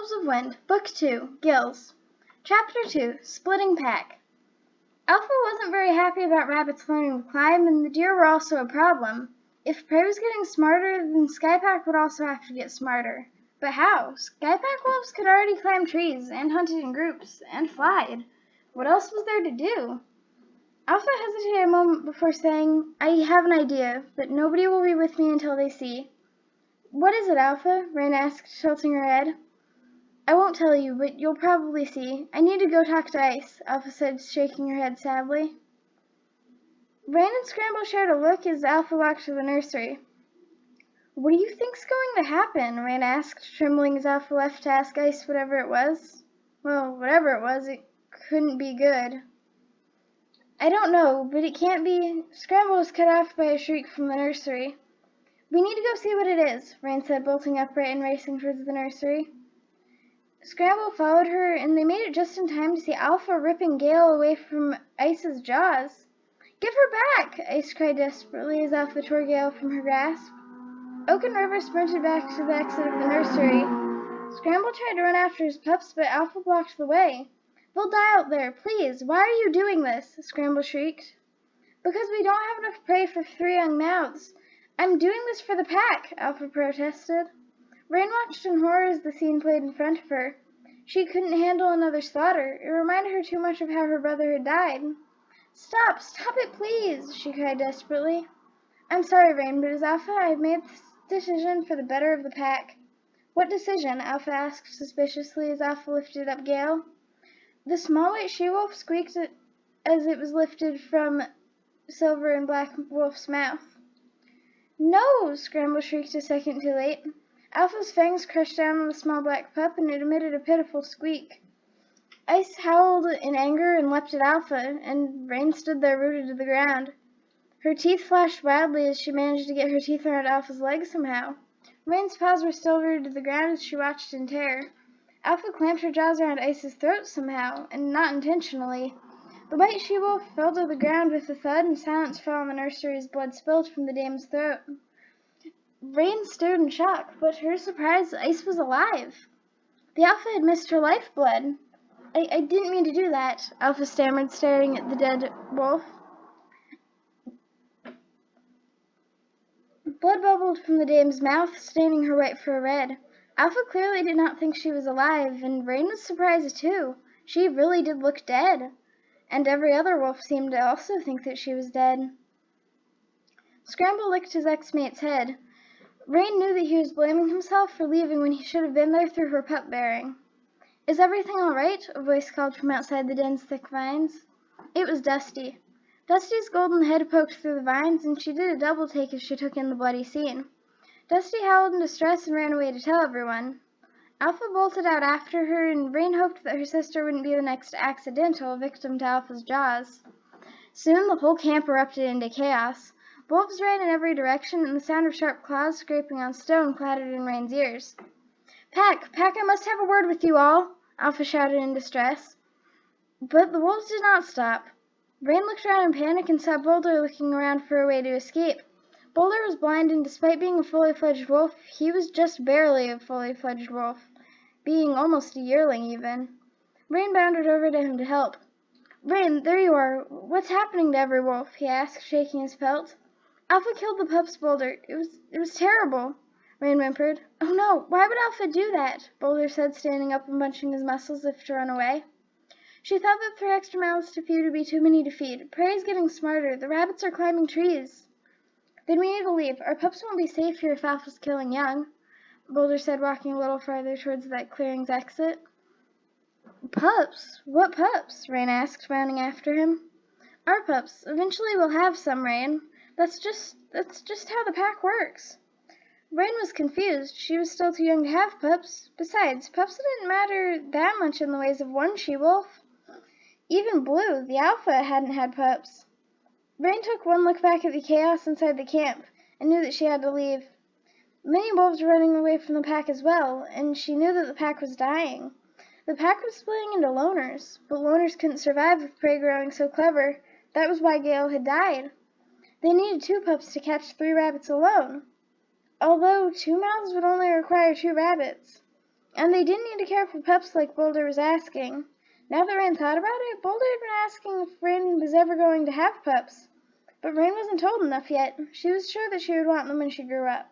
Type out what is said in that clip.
Wolves of Wind, Book 2, Gills. Chapter 2, Splitting Pack. Alpha wasn't very happy about rabbits learning to climb, and the deer were also a problem. If prey was getting smarter, then Skypack would also have to get smarter. But how? Skypack wolves could already climb trees, and hunted in groups, and flied. What else was there to do? Alpha hesitated a moment before saying, "I have an idea, but nobody will be with me until they see." "What is it, Alpha?" Rain asked, tilting her head. "I won't tell you, but you'll probably see. I need to go talk to Ice," Alpha said, shaking her head sadly. Rain and Scramble shared a look as Alpha walked to the nursery. "What do you think's going to happen?" Rain asked, trembling as Alpha left to ask Ice whatever it was. Well, whatever it was, it couldn't be good. "I don't know, but it can't be." Scramble was cut off by a shriek from the nursery. "We need to go see what it is," Rain said, bolting upright and racing towards the nursery. Scramble followed her, and they made it just in time to see Alpha ripping Gale away from Ice's jaws. "Give her back!" Ice cried desperately as Alpha tore Gale from her grasp. Oak and River sprinted back to the exit of the nursery. Scramble tried to run after his pups, but Alpha blocked the way. "They'll die out there, please! Why are you doing this?" Scramble shrieked. "Because we don't have enough prey for 3 young mouths. I'm doing this for the pack," Alpha protested. Rain watched in horror as the scene played in front of her. She couldn't handle another slaughter. It reminded her too much of how her brother had died. Stop it, please!" she cried desperately. "I'm sorry, Rain, but as Alpha, I've made this decision for the better of the pack." "What decision?" Alpha asked suspiciously as Alpha lifted up Gale. The small white she-wolf squeaked as it was lifted from Silver and Black Wolf's mouth. "No!" Scramble shrieked a second too late. Alpha's fangs crushed down on the small black pup, and it emitted a pitiful squeak. Ice howled in anger and leapt at Alpha, and Rain stood there rooted to the ground. Her teeth flashed wildly as she managed to get her teeth around Alpha's leg somehow. Rain's paws were still rooted to the ground as she watched in terror. Alpha clamped her jaws around Ice's throat somehow, and not intentionally. The white she-wolf fell to the ground with a thud, and silence fell on the nursery as blood spilled from the dame's throat. Rain stared in shock, but to her surprise, Ice was alive. The Alpha had missed her lifeblood. I didn't mean to do that," Alpha stammered, staring at the dead wolf. Blood bubbled from the dame's mouth, staining her white fur red. Alpha clearly did not think she was alive, and Rain was surprised too. She really did look dead, and every other wolf seemed to also think that she was dead. Scramble licked his ex-mate's head. Rain knew that he was blaming himself for leaving when he should have been there through her pup bearing. "Is everything all right?" a voice called from outside the den's thick vines. It was Dusty. Dusty's golden head poked through the vines, and she did a double take as she took in the bloody scene. Dusty howled in distress and ran away to tell everyone. Alpha bolted out after her, and Rain hoped that her sister wouldn't be the next accidental victim to Alpha's jaws. Soon the whole camp erupted into chaos. Wolves ran in every direction, and the sound of sharp claws scraping on stone clattered in Rain's ears. Pack, I must have a word with you all," Alpha shouted in distress. But the wolves did not stop. Rain looked around in panic and saw Boulder looking around for a way to escape. Boulder was blind, and despite being a fully fledged wolf, he was just barely a fully fledged wolf, being almost a yearling even. Rain bounded over to him to help. "Rain, there you are. What's happening to every wolf?" he asked, shaking his pelt. "Alpha killed the pups, Boulder. It was terrible," Rain whimpered. "Oh no, why would Alpha do that?" Boulder said, standing up and bunching his muscles as if to run away. "She thought that 3 extra mouths to feed would be too many to feed. Prey's getting smarter. The rabbits are climbing trees." "Then we need to leave. Our pups won't be safe here if Alpha's killing young," Boulder said, walking a little farther towards that clearing's exit. "Pups? What pups?" Rain asked, bounding after him. "Our pups. Eventually we'll have some, Rain. That's just how the pack works." Rain was confused. She was still too young to have pups. Besides, pups didn't matter that much in the ways of one she-wolf. Even Blue, the Alpha, hadn't had pups. Rain took one look back at the chaos inside the camp and knew that she had to leave. Many wolves were running away from the pack as well, and she knew that the pack was dying. The pack was splitting into loners, but loners couldn't survive with prey growing so clever. That was why Gale had died. They needed 2 pups to catch 3 rabbits alone, although 2 mouths would only require 2 rabbits. And they didn't need to care for pups like Boulder was asking. Now that Rain thought about it, Boulder had been asking if Rain was ever going to have pups. But Rain wasn't told enough yet. She was sure that she would want them when she grew up.